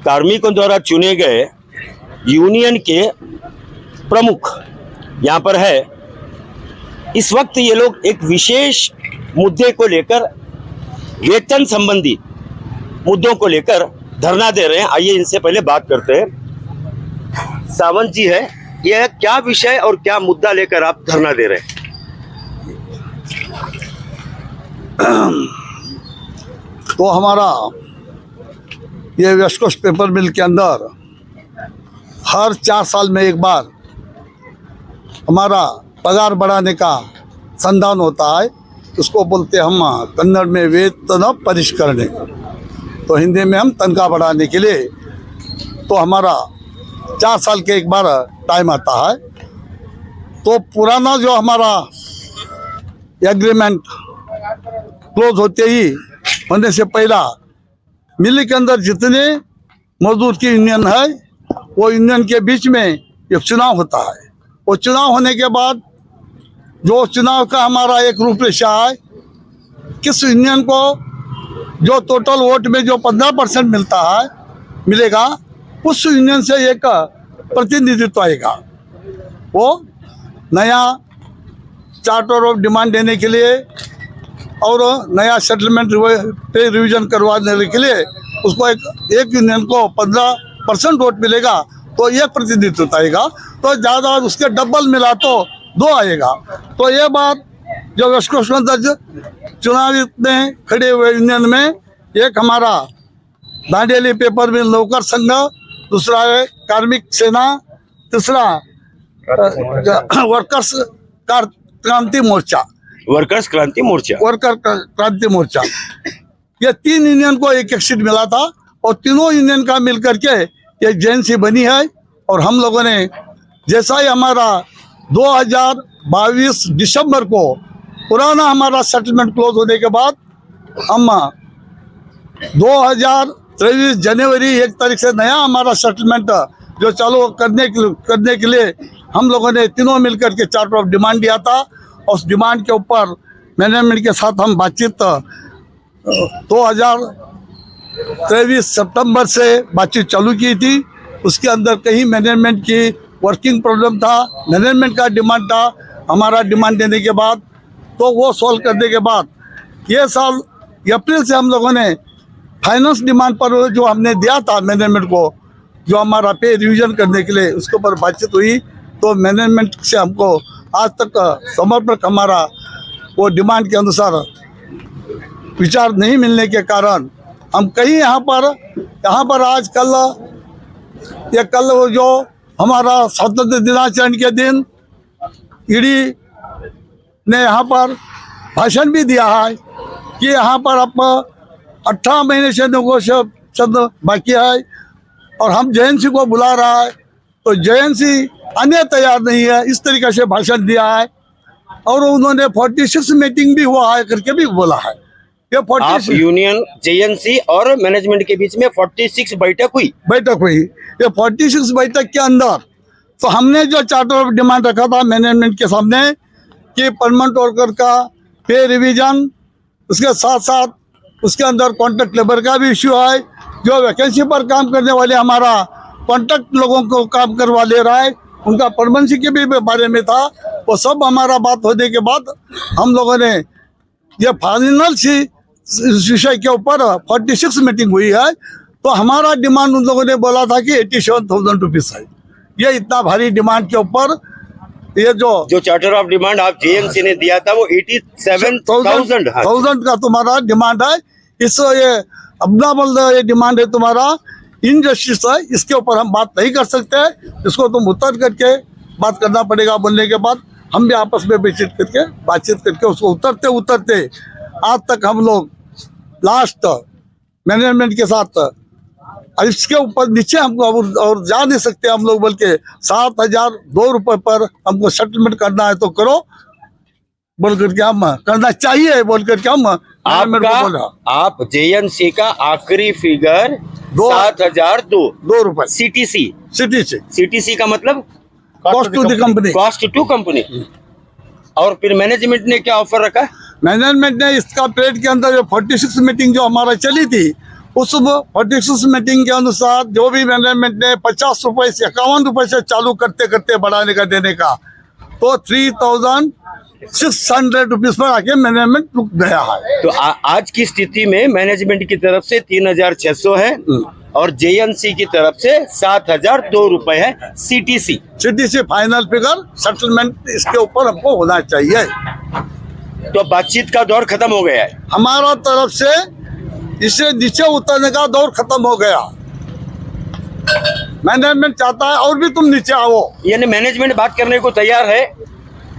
कार्मिकों द्वारा चुने गए यूनियन के प्रमुख यहाँ पर है। इस वक्त ये लोग एक विशेष मुद्दे को लेकर, वेतन संबंधी मुद्दों को लेकर धरना दे रहे हैं। आइए इनसे पहले बात करते हैं। सावंत जी है, यह क्या विषय और क्या मुद्दा लेकर आप धरना दे रहे हैं? तो हमारा ये वेस्ट कोस्ट पेपर मिल के अंदर हर 4 साल में एक बार हमारा पगार बढ़ाने का संधान होता है। उसको बोलते हम कन्नड़ में वेतन परिष्करण, तो हिंदी में हम तनख्वाह बढ़ाने के लिए तो हमारा 4 साल के एक बार टाइम आता है। तो पुराना जो हमारा एग्रीमेंट क्लोज होने से पहला मिल के अंदर जितने मजदूर की यूनियन है वो यूनियन के बीच में एक चुनाव होता है। वो चुनाव होने के बाद जो चुनाव का हमारा एक रूपरेखा है, किस यूनियन को जो टोटल वोट में जो 15% मिलेगा उस यूनियन से एक प्रतिनिधित्व आएगा। वो नया चार्टर ऑफ डिमांड देने के लिए और नया सेटलमेंट पे रिवीजन करवाने के लिए उसको एक यूनियन को 15% वोट मिलेगा तो एक प्रतिनिधित्व आएगा। तो ज़्यादा उसके डबल मिला तो 2 आएगा। तो ये बात जो वेस्ट कोस्ट में चुनावी में खड़े हुए यूनियन में एक हमारा दांडेली पेपर मिल नौकर संघ, दूसरा है कार्मिक सेना, तीसरा वर्कर क्रांति मोर्चा, ये 3 यूनियन को एक सीट मिला था और तीनों यूनियन का मिल करके ये जेएनसी बनी है। और हम लोगों ने जैसा ही हमारा 2022 दिसंबर को पुराना हमारा सेटलमेंट क्लोज होने के बाद हम 2023 जनवरी 1 तारीख से नया हमारा सेटलमेंट जो चालू करने के लिए हम लोगों ने तीनों मिलकर के चार्टर ऑफ डिमांड दिया था। और उस डिमांड के ऊपर मैनेजमेंट के साथ हम बातचीत 2023 सितंबर से बातचीत चालू की थी। उसके अंदर कहीं मैनेजमेंट की वर्किंग प्रॉब्लम था, मैनेजमेंट का डिमांड था। हमारा डिमांड देने के बाद तो वो सॉल्व करने के बाद ये साल अप्रैल से हम लोगों ने फाइनेंस डिमांड पर जो हमने दिया था मैनेजमेंट को, जो हमारा पे रिवीजन करने के लिए, उसके ऊपर बातचीत हुई। तो मैनेजमेंट से हमको आज तक समर्पक हमारा वो डिमांड के अनुसार विचार नहीं मिलने के कारण हम कहीं यहाँ पर आज कल वो जो हमारा स्वतंत्रता दिनाचरण के दिन ईडी ने यहाँ पर भाषण भी दिया है कि यहाँ पर अब 18 महीने से नेगोशिएशन बाकी है और हम जेएनसी को बुला रहा है। तो जेएनसी आने तैयार नहीं है, इस तरीके से भाषण दिया है। और उन्होंने 46 मीटिंग भी हुआ है करके भी बोला है। ये 46 यूनियन जेएनसी और मैनेजमेंट के बीच में 46 बैठक हुई। ये 46 बैठक के अंदर तो हमने जो चार्टर ऑफ डिमांड रखा था मैनेजमेंट के सामने कि परमानेंट वर्कर का पे रिवीजन, उसके साथ साथ उसके अंदर कॉन्ट्रैक्ट लेबर का भी इश्यू है। जो वैकेंसी पर काम करने वाले हमारा कॉन्ट्रैक्ट लोगों को काम करवा ले रहा है, उनका परमानेंसी के भी बारे में था। वो सब हमारा बात होने के बाद हम लोगों ने ये फाइनल इस विषय के ऊपर 46 मीटिंग हुई है। तो हमारा डिमांड उन लोगों ने बोला था कि 87,000 रुपीज़ है। ये इतना भारी डिमांड के ऊपर ये जो चार्टर ऑफ डिमांड आप जेएनसी ने दिया था वो 87,000 का तुम्हारा डिमांड है। ये अबनाबल ये डिमांड है तुम्हारा, इनजस्टिस है, इसके ऊपर हम बात नहीं कर सकते। इसको तुम उतर करके बात करना पड़ेगा। बोलने के बाद हम भी आपस में बातचीत करके उसको उतरते आज तक हम लोग लास्ट मैनेजमेंट के साथ इसके ऊपर नीचे हमको और जा नहीं सकते हम लोग, बल्कि 7,002 रुपये पर हमको सेटलमेंट करना है तो करो बोल करके हम करना चाहिए बोल करके हम आप जेएनसी का आखिरी फिगर 7,002 रुपये सीटीसी का मतलब कॉस्ट टू कंपनी। और फिर मैनेजमेंट ने क्या ऑफर रखा? मैनेजमेंट ने इसका पीरियड के अंदर जो 46 मीटिंग जो हमारा चली थी उस 46 मीटिंग के अनुसार जो भी मैनेजमेंट ने 50 रुपए से 51 रुपए से चालू करते करते बढ़ाने का देने का, तो 3600 रुपीज पर आके मैनेजमेंट रुक गया है। तो आज की स्थिति में मैनेजमेंट की तरफ से 3600 है और जेएनसी की तरफ से 7002 रुपए है CTC. CTC final figure settlement इसके ऊपर हमको होना चाहिए। तो बातचीत का दौर खत्म हो गया है। हमारा तरफ से इससे नीचे उतरने का दौर खत्म हो गया। मैनेजमेंट चाहता है और भी तुम नीचे आओ। यानी मैनेजमेंट बात करने को तैयार है।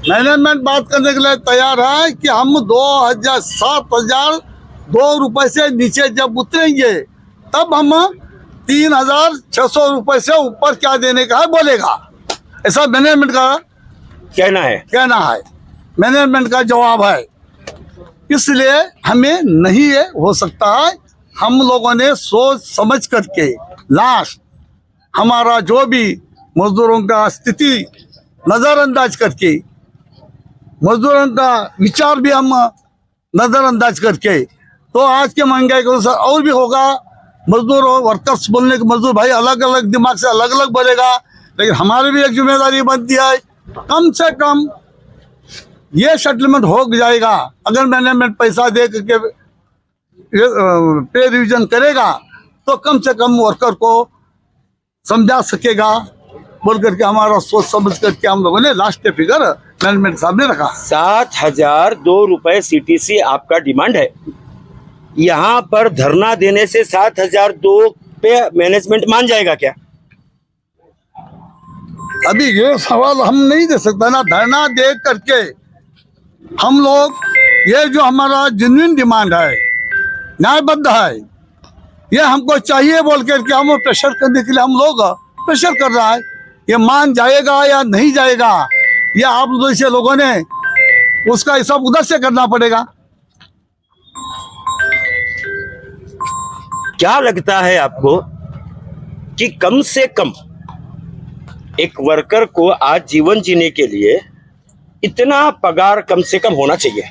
मैनेजमेंट बात करने के लिए तैयार है कि हम 7,002 रुपए से नीचे जब उतरेंगे तब हम 3,600 रुपए से ऊपर क्या देने का है बोलेगा। ऐसा मैनेजमेंट का कहना है मैनेजमेंट का जवाब है। इसलिए हमें नहीं ये हो सकता है। हम लोगों ने सोच समझ करके लास्ट हमारा जो भी मजदूरों का स्थिति नजरअंदाज करके, मजदूरों का विचार भी हम नजरअंदाज करके, तो आज के महंगाई के अनुसार और भी होगा। मजदूर और वर्कर्स बोलने के मजदूर भाई अलग अलग दिमाग से अलग अलग बोलेगा, लेकिन हमारी भी एक जिम्मेदारी बनती है। कम से कम ये सेटलमेंट हो जाएगा। अगर मैनेजमेंट पैसा दे करके पे रिविजन करेगा तो कम से कम वर्कर को समझा सकेगा बोल करके हमारा सोच समझ करके हम लोगों ने लास्ट के फिगर मैनेजमेंट सामने रखा। 7002 रुपए सीटीसी आपका डिमांड है। यहाँ पर धरना देने से 7002 पे मैनेजमेंट मान जाएगा क्या? अभी ये सवाल हम नहीं दे सकते ना। धरना दे करके हम लोग ये जो हमारा जेन्युइन डिमांड है, न्यायबद्ध है, ये हमको चाहिए बोल करके हम प्रेशर करने के लिए हम लोग प्रेशर कर रहा है। ये मान जाएगा या नहीं जाएगा, ये आप जैसे लोगों ने उसका हिसाब उधर से करना पड़ेगा। क्या लगता है आपको कि कम से कम एक वर्कर को आज जीवन जीने के लिए इतना पगार कम से कम होना चाहिए?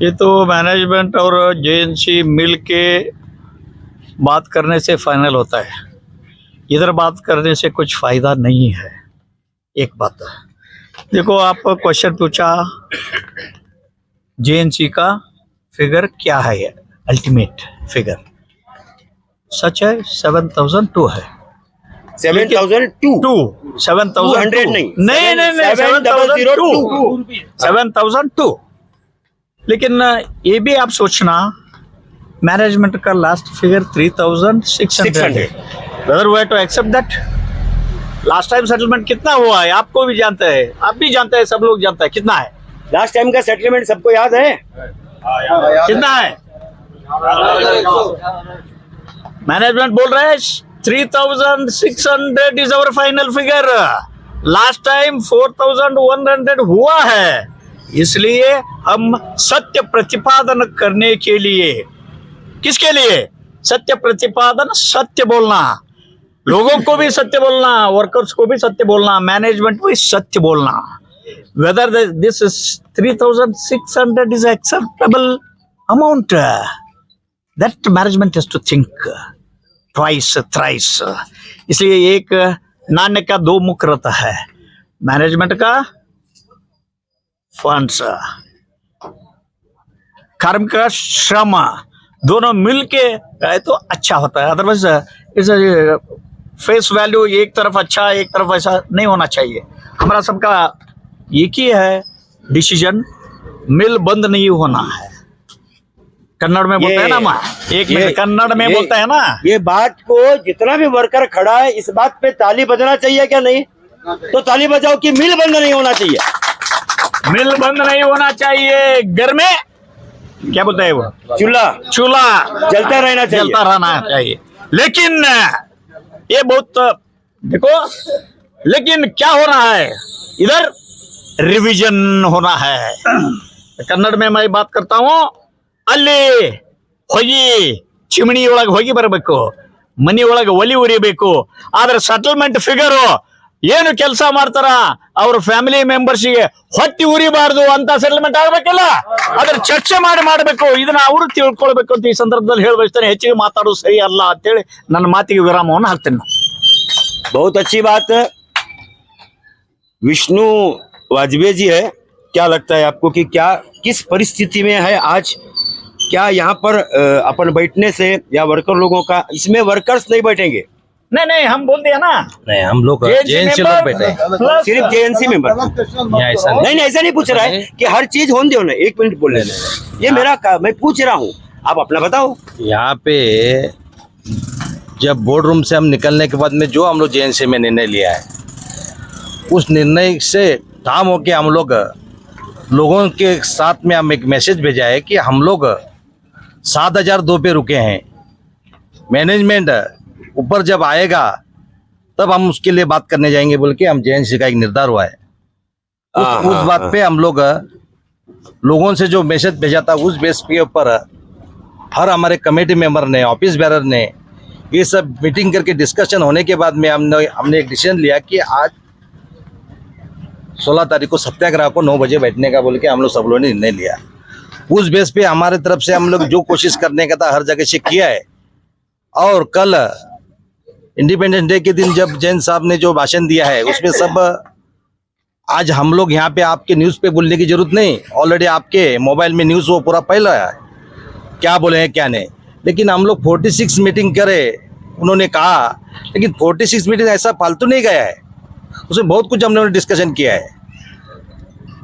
ये तो मैनेजमेंट और जेएनसी मिल के बात करने से फाइनल होता है। इधर बात करने से कुछ फायदा नहीं है। एक बात है, देखो आप क्वेश्चन पूछा जेएनसी का फिगर क्या है, अल्टीमेट फिगर सच है 7,002 है। 7,002 7,200 नहीं 7,002 लेकिन ये भी आप सोचना मैनेजमेंट का last figure 3,600 whether we have to accept that. Last time settlement कितना हुआ है आपको भी जानते हैं, आप भी जानते हैं, सब लोग जानते हैं कितना है लास्ट टाइम का सेटलमेंट। सबको याद है कितना है? मैनेजमेंट बोल रहे हैं 3,600 is our final figure. Last time 4,100 हुआ है। इसलिए हम सत्य प्रतिपादन करने के लिए, किसके लिए? सत्य प्रतिपादन, सत्य बोलना, लोगों को भी सत्य बोलना, वर्कर्स को भी सत्य बोलना, मैनेजमेंट को भी सत्य बोलना। Whether this is 3,600 is acceptable amount, that management has to think twice thrice. इसलिए एक नाण्य का दो मुख रहता है, मैनेजमेंट का फंड्स, कर्म का श्रम, दोनों मिलके रहे तो अच्छा होता है। अदरवाइज इट्स फेस वैल्यू एक तरफ अच्छा एक तरफ ऐसा नहीं होना चाहिए। हमारा सबका एक ही है डिसीजन, मिल बंद नहीं होना है। कन्नड़ में बोलते हैं ना माँ, एक मिनट कन्नड़ में बोलते हैं ना। ये बात को जितना भी वर्कर खड़ा है इस बात पे ताली बजना चाहिए क्या? नहीं तो ताली बजाओ कि मिल बंद नहीं होना चाहिए। मिल बंद नहीं होना चाहिए। घर में क्या बोलते हैं वो, चूल्हा जलता रहना चाहिए। लेकिन ये बहुत देखो, लेकिन क्या हो रहा है इधर, रिवीजन होना है। कन्नड़ में मैं बात करता हूँ, ಅಲ್ಲಿ ಹೋಗಿ ಚಿಮಣಿ ಒಳಗೆ ಹೋಗಿ ಬರಬೇಕು, ಮನಿ ಒಳಗೆ ಒಲಿ ಉರಿಬೇಕು, ಆದ್ರೆ ಸೆಟಲ್ಮೆಂಟ್ ಫಿಗರು ಏನು ಕೆಲಸ ಮಾಡ್ತಾರ ಅವ್ರ ಫ್ಯಾಮಿಲಿ ಮೆಂಬರ್ಸ್ಗೆ ಹೊಟ್ಟಿ ಉರಿಬಾರ್ದು ಅಂತ ಸೆಟಲ್ಮೆಂಟ್ ಆಗ್ಬೇಕಲ್ಲ, ಅದ್ರ ಚರ್ಚೆ ಮಾಡಬೇಕು. ಇದನ್ನ ಅವರು ತಿಳ್ಕೊಳ್ಬೇಕು ಅಂತ ಈ ಸಂದರ್ಭದಲ್ಲಿ ಹೇಳ ಬಯಸ್ತೇನೆ. ಹೆಚ್ಚಿಗೆ ಮಾತಾಡೋದು ಸರಿ ಅಲ್ಲ ಅಂತೇಳಿ ನನ್ನ ಮಾತಿಗೆ ವಿರಾಮವನ್ನು ಹಾಕ್ತೇನೆ ನಾನು. बहुत अच्छी बात है। विष्णु वाजपेयी जी है, क्या लगता है आपको कि क्या किस परिस्थिति में है आज? क्या यहाँ पर अपन बैठने से या वर्कर लोगों का, इसमें वर्कर्स नहीं बैठेंगे, नहीं हम बोल दिया ना, नहीं हम लोग जेएनसी लोग बैठे हैं। सिर्फ जेएनसी मेंबर। यहाँ ऐसा नहीं ऐसा नहीं पूछ रहा है कि हर चीज होने दो ना, 1 मिनट बोल लेना, ये मेरा मैं पूछ रहा हूँ, आप अपना बताओ। यहाँ पे जब बोर्ड रूम से हम निकलने के बाद में जो हम लोग जेएनसी में निर्णय लिया है, उस निर्णय से ठाम होके हम लोगों के साथ में हम एक मैसेज भेजा है कि हम लोग 7,002 पे रुके हैं। मैनेजमेंट ऊपर जब आएगा तब हम उसके लिए बात करने जाएंगे बोल के हम जेएनसी का एक निर्धार हुआ है। उस बात पे हम लोगों से जो मैसेज भेजा था, उस बेस के ऊपर हर हमारे कमेटी मेंबर ने, ऑफिस बेरर ने ये सब मीटिंग करके डिस्कशन होने के बाद में हमने एक डिसीजन लिया कि आज 16 तारीख को सत्याग्रह को 9 बजे बैठने का बोल के हम लोग सब लोगों ने निर्णय लिया। उस बेस पे हमारे तरफ से हम लोग जो कोशिश करने का था हर जगह से किया है। और कल इंडिपेंडेंस डे के दिन जब जैन साहब ने जो भाषण दिया है उसमें सब, आज हम लोग यहाँ पे आपके न्यूज़ पे बोलने की जरूरत नहीं, ऑलरेडी आपके मोबाइल में न्यूज़ वो पूरा फैला है, क्या बोले हैं क्या नहीं। लेकिन हम लोग 46 मीटिंग करे उन्होंने कहा, लेकिन 46 मीटिंग ऐसा फालतू नहीं गया है, उसमें बहुत कुछ हम लोगों ने डिस्कशन किया है।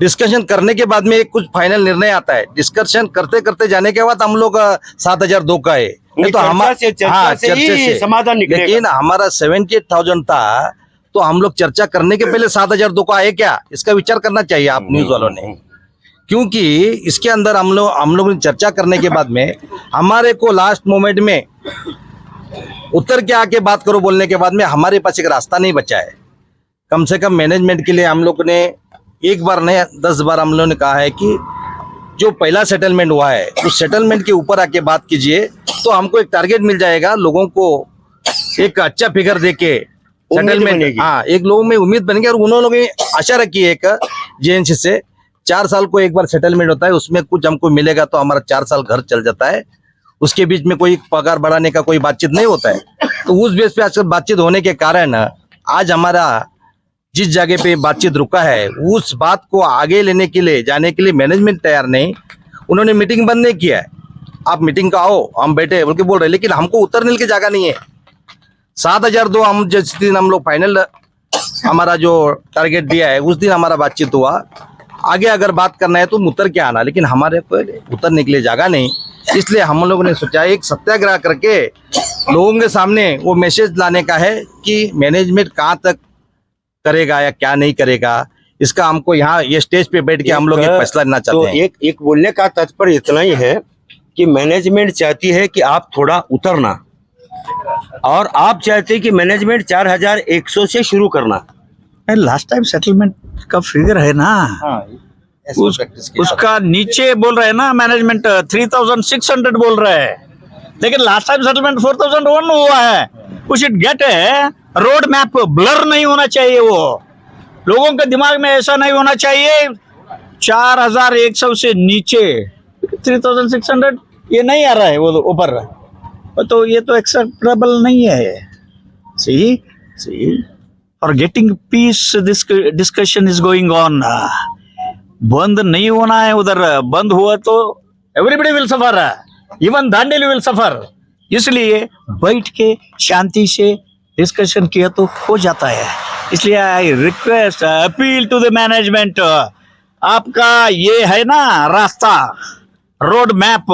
डिस्कशन करने के बाद में एक कुछ फाइनल निर्णय आता है। डिस्कशन करते करते जाने के बाद हम लोग 7,002 का है, नहीं तो हमारा चर्चा से ही समाधान निकलेगा। लेकिन हमारा 78,000 था, तो हम लोग चर्चा करने के पहले 7,002 का है क्या, इसका विचार करना चाहिए आप न्यूज वालों ने। क्योंकि इसके अंदर हम लोग ने चर्चा करने के बाद में हमारे को लास्ट मोमेंट में उतर के आके बात करो बोलने के बाद में हमारे पास एक रास्ता नहीं बचा है। कम से कम मैनेजमेंट के लिए हम लोग ने एक बार नहीं 10 बार हम लोगों ने कहा है कि जो पहला सेटलमेंट हुआ है उस सेटलमेंट के ऊपर आके बात कीजिए, तो हमको एक टारगेट मिल जाएगा, लोगों को एक अच्छा फिगर देके सेटलमेंट, हाँ एक लोगों में उम्मीद बनेगी। और उन्होंने लोगों ने आशा रखी है एक जेएनसी से 4 साल को एक बार सेटलमेंट होता है, उसमें कुछ हमको मिलेगा तो हमारा 4 साल घर चल जाता है। उसके बीच में कोई पगार बढ़ाने का कोई बातचीत नहीं होता है। तो उस बेस पे आजकल बातचीत होने के कारण आज हमारा जिस जगह पे बातचीत रुका है उस बात को आगे लेने के लिए जाने के लिए मैनेजमेंट तैयार नहीं, उन्होंने मीटिंग बंद नहीं किया है। आप मीटिंग का आओ हम बैठे बोल के बोल रहे, लेकिन हमको उतरने की जगह नहीं है। 7,002 हम जिस दिन हम लोग फाइनल हमारा जो टारगेट दिया है उस दिन हमारा बातचीत हुआ। आगे अगर बात करना है तो उतर के आना, लेकिन हमारे को उतरने के लिए जगह नहीं, इसलिए हम लोगों ने सोचा एक सत्याग्रह करके लोगों के सामने वो मैसेज लाने का है कि मैनेजमेंट कहाँ तक करेगा या क्या नहीं करेगा। इसका हमको यहाँ ये स्टेज पे बैठ के हम लोग एक फैसला लेना चाहते हैं। एक बोलने का तात्पर्य इतना ही है कि मैनेजमेंट चाहती है कि आप थोड़ा उतरना, और आप चाहते हैं कि मैनेजमेंट 4,100 से शुरू करना। लास्ट टाइम सेटलमेंट का फिगर है ना, उसका नीचे बोल रहे हैं ना मैनेजमेंट 3,600 बोल रहे हैं, लेकिन लास्ट टाइम सेटलमेंट 4,001 हुआ है। We should get a road map, blur नहीं होना चाहिए, वो लोगों के दिमाग में ऐसा नहीं होना चाहिए 4,100 से नीचे 3,600 ये नहीं आ रहा है वो ऊपर, तो ये तो एक्सेप्टेबल नहीं है। See for getting peace this discussion is going on. बंद नहीं होना है उधर, बंद हुआ तो everybody will suffer, even Dandeli will suffer. इसलिए बैठ के शांति से डिस्कशन किया तो हो जाता है। इसलिए I request appeal to the management, आपका ये है ना रास्ता, रोड मैप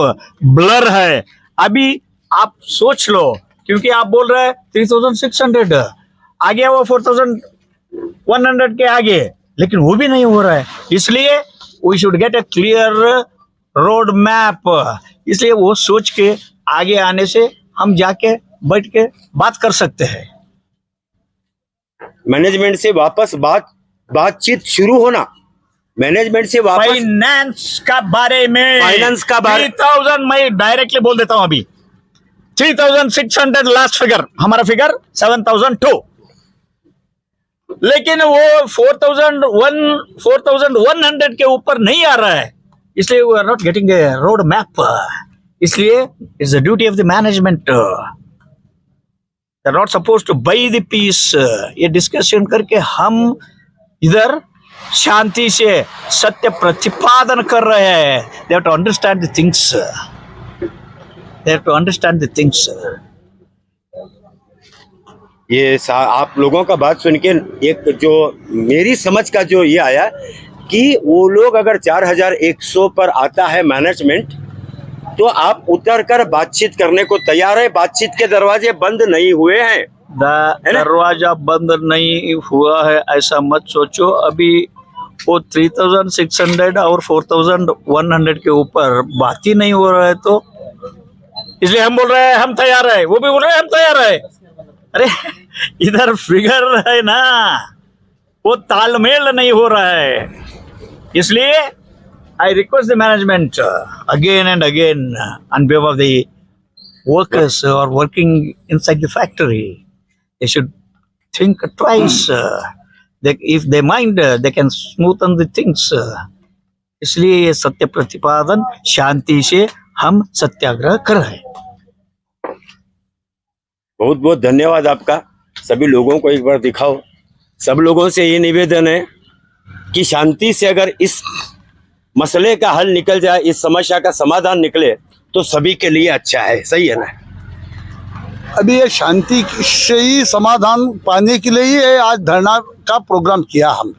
ब्लर है, अभी आप सोच लो, क्योंकि आप बोल रहे हैं 3,600 आगे वो 4,100 के आगे, लेकिन वो भी नहीं हो रहा है। इसलिए we should get a clear road map. इसलिए वो सोच के आगे आने से हम जाके बैठ के बात कर सकते हैं। मैनेजमेंट से वापस बातचीत शुरू होना, मैनेजमेंट से वापस फाइनेंस का बारे में 3,000 मैं डायरेक्टली बोल देता हूं अभी 3,600 लास्ट फिगर, हमारा फिगर 7,002। लेकिन वो 4100 के ऊपर नहीं आ रहा है, इसलिए we are not getting a road map. इसलिए it's the duty of the management, they are not suppose to buy the peace. ये डिस्कशन करके हम इधर शांति से सत्य प्रतिपादन कर रहे हैं। They have to understand the things, they have to understand the things. ये आप लोगों का बात सुन के एक जो मेरी समझ का जो ये आया कि वो लोग अगर 4100 पर आता है मैनेजमेंट, तो आप उतर कर बातचीत करने को तैयार है। बातचीत के दरवाजे बंद नहीं हुए हैं। दरवाजा बंद नहीं हुआ है ऐसा मत सोचो। अभी वो 3600 और 4100 के ऊपर बात ही नहीं हो रहा है, तो इसलिए हम बोल रहे हैं हम तैयार है, वो भी बोल रहे हैं हम तैयार है। अरे इधर फिगर है ना, वो तालमेल नहीं हो रहा है। इसलिए I request the management again and again on behalf of the workers और working inside the factory, they should think twice. If they mind, they can smoothen the things. इसलिए ये सत्य प्रतिपादन शांति से हम सत्याग्रह कर रहे हैं। बहुत बहुत धन्यवाद आपका। सभी लोगों को एक बार दिखाओ। सब लोगों से ये निवेदन है कि शांति से अगर इस मसले का हल निकल जाए, इस समस्या का समाधान निकले, तो सभी के लिए अच्छा है। सही है ना? अभी ये शांति से ही समाधान पाने के लिए ही आज धरना का प्रोग्राम किया हम लोग।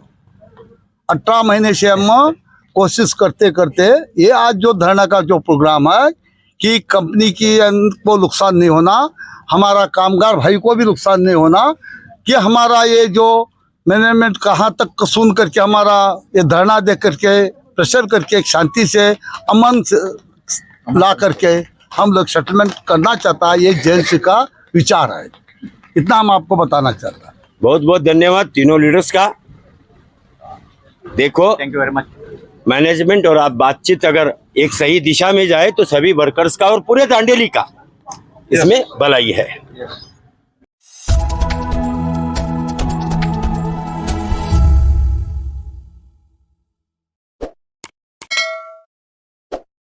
18 महीने से हम कोशिश करते करते ये आज जो धरना का जो प्रोग्राम है कि कंपनी की को नुकसान नहीं होना, हमारा कामगार भाई को भी नुकसान नहीं होना, कि हमारा ये जो मैनेजमेंट कहाँ तक सुन करके हमारा ये धरना दे करके प्रेशर करके शांति से अमन से ला करके हम लोग सेटलमेंट करना चाहता है। ये जेएनसी का विचार है। इतना हम आपको बताना चाहता है। बहुत बहुत धन्यवाद तीनों लीडर्स का। देखो, thank you very much. Management और आप बातचीत अगर एक सही दिशा में जाए तो सभी वर्कर्स का और पूरे दांडेली का इसमें भलाई है।